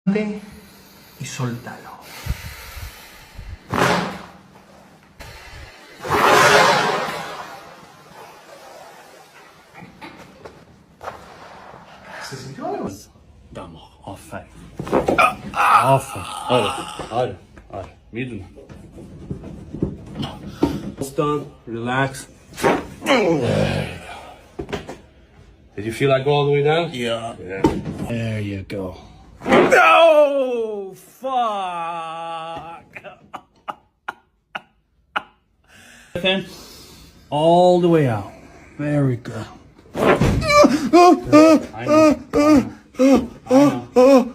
Y soltalo. ¿Se sintió algo? Vamos, aferin. Aferin. Hadi. Midden. It's done. Relax. There you go. Did you feel like go all the way down? Yeah. There you go. No! Fuck! Then, all the way out. Very good. I know.